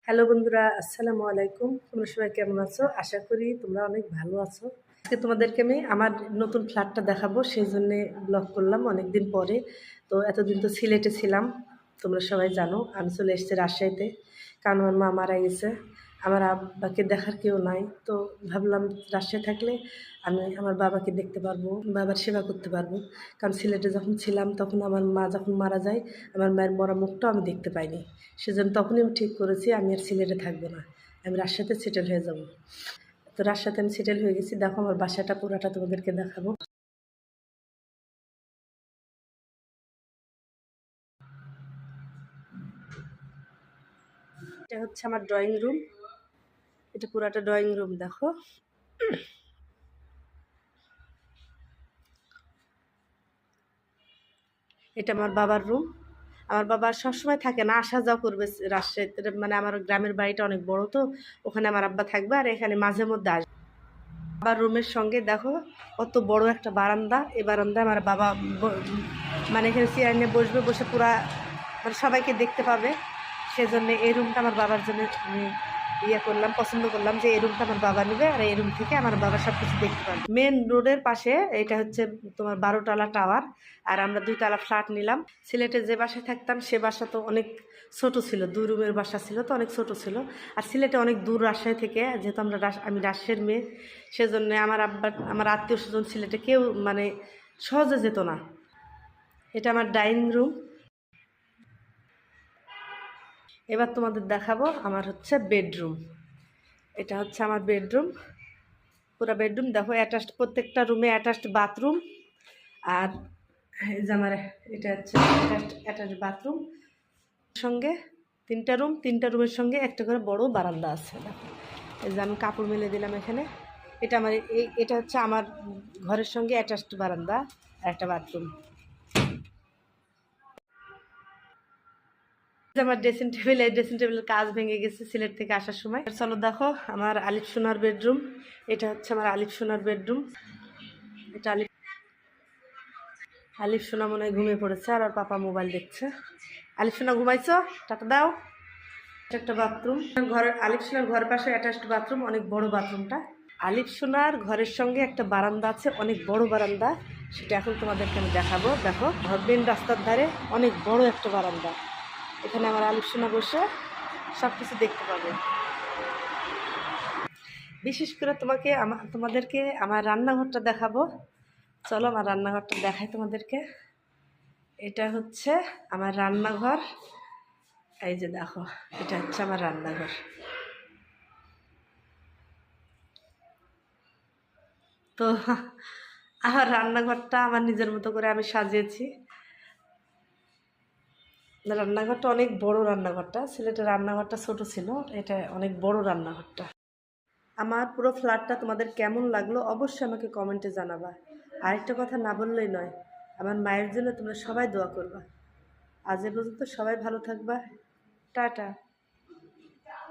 Hello বন্ধুরা, আসসালামু আলাইকুম। তোমরা সবাই কেমন আছো? আশা করি তোমরা অনেক ভালো আছো। আজকে তোমাদেরকে আমি আমার নতুন ফ্ল্যাটটা দেখাবো, সেই জন্যে ব্লগ করলাম অনেকদিন পরে। তো এতদিন তো সিলেটে ছিলাম, তোমরা সবাই জানো। আমি চলে এসেছি রাজশাহীতে, কারণ আমার মা মারা গেছে। আমার আব্বাকে দেখার কেউ নাই, তো ভাবলাম রাজশাহী থাকলে আমি আমার বাবাকে দেখতে পারবো, বাবার সেবা করতে পারবো। কারণ সিলেটে যখন ছিলাম তখন আমার মা যখন মারা যায়, আমার মায়ের মরা মুখটাও আমি দেখতে পাইনি। সেজন্য তখনই আমি ঠিক করেছি আমি আর সিলেটে থাকবো না, আমি রাজশাহীতে সেটেল হয়ে যাব। তো রাজশাহীতে আমি সেটেল হয়ে গেছি। দেখো আমার বাসাটা পুরাটা তোমাদেরকে দেখাবো। এটা হচ্ছে আমার ড্রয়িং রুম, এটা পুরাটা ড্রয়িং রুম। দেখো এটা আমার বাবার রুম। আমার বাবা সবসময় থাকে না, আসা যাওয়া করবে রাজশাহীতে। মানে আমার গ্রামের বাড়িটা অনেক বড়, তো ওখানে আমার আব্বা থাকবে আর এখানে মাঝে মধ্যে আসবে। বাবার রুমের সঙ্গে দেখো কত বড় একটা বারান্দা। এই বারান্দায় আমার বাবা মানে এখানে চেয়ার নিয়ে বসবে, বসে পুরা মানে সবাইকে দেখতে পাবে। সেজন্য এই রুমটা আমার বাবার জন্য আমি করলাম, পছন্দ করলাম যে এই রুমটা আমার বাবা নেবে, আর এই রুম থেকে আমার বাবা সব কিছু দেখতে পাবে। মেন রোডের পাশে এটা হচ্ছে তোমার 12তলা টাওয়ার, আর আমরা 2তলা ফ্ল্যাট নিলাম। সিলেটে যে বাসায় থাকতাম সে বাসা তো অনেক ছোট ছিল, 2 রুমের বাসা ছিল, তো অনেক ছোট ছিল। আর সিলেটে অনেক দূর রাজশাহী থেকে, যেহেতু আমি রাজশাহীর মেয়ে, সেজন্য আমার আত্মীয় স্বজন সিলেটে কেউ মানে সহজে যেত না। এটা আমার ডাইনিং রুম। এবার তোমাদের দেখাবো আমার হচ্ছে বেডরুম। এটা হচ্ছে আমার বেডরুম, পুরো বেডরুম। দেখো অ্যাটাচড, প্রত্যেকটা রুমে অ্যাটাচড বাথরুম। আর এই যে আমার এটা হচ্ছে অ্যাটাচড বাথরুম সঙ্গে 3টা রুম, 3টা রুমের সঙ্গে একটা করে বড় বারান্দা আছে। দেখো এই যে আমি কাপড় মেলে দিলাম এখানে। এটা হচ্ছে আমার ঘরের সঙ্গে অ্যাটাচড বারান্দা আর একটা বাথরুম। আমার ড্রেসিং টেবিল, এই ড্রেসিং টেবিলের কাজ ভেঙে গেছে সিলেট থেকে আসার সময়। চলো দেখো আমার আলিফ সোনার বেডরুম। এটা হচ্ছে আমার আলিফ সোনার বেডরুম। এটা আলিফ সোনা মনে হয় ঘুমিয়ে পড়েছে, আর ওর পাপা মোবাইল দেখছে। আলিফ সোনা ঘুমাইছো? টাটা দাও। এটা একটা বাথরুম, আলিফ সোনার ঘরের পাশে অ্যাটাচড বাথরুম, অনেক বড় বাথরুমটা। আলিফ সোনার ঘরের সঙ্গে একটা বারান্দা আছে, অনেক বড় বারান্দা। সেটা এখন তোমাদেরকে আমি দেখাবো। দেখো মেন রাস্তার ধারে অনেক বড় একটা বারান্দা, এখানে আমার আলিফ সোনা বসে সব কিছু দেখতে পাবে। বিশেষ করে তোমাদেরকে আমার রান্নাঘরটা দেখাবো। চলো আমার রান্নাঘরটা দেখাই তোমাদেরকে। এটা হচ্ছে আমার রান্নাঘর। এই যে দেখো, এটা হচ্ছে আমার রান্নাঘর। তো আমার রান্নাঘরটা আমার নিজের মতো করে আমি সাজিয়েছি। রান্নাঘরটা অনেক বড়, রান্নাঘরটা সিলেটের রান্নাঘরটা ছোট ছিল, এটা অনেক বড় রান্নাঘরটা। আমার পুরো ফ্ল্যাটটা তোমাদের কেমন লাগলো অবশ্যই আমাকে কমেন্টে জানাবা। আরেকটা কথা না বললেই নয়, আমার মায়ের জন্য তোমরা সবাই দোয়া করবা। আজ এ পর্যন্ত সবাই ভালো থাকবা। টাটা।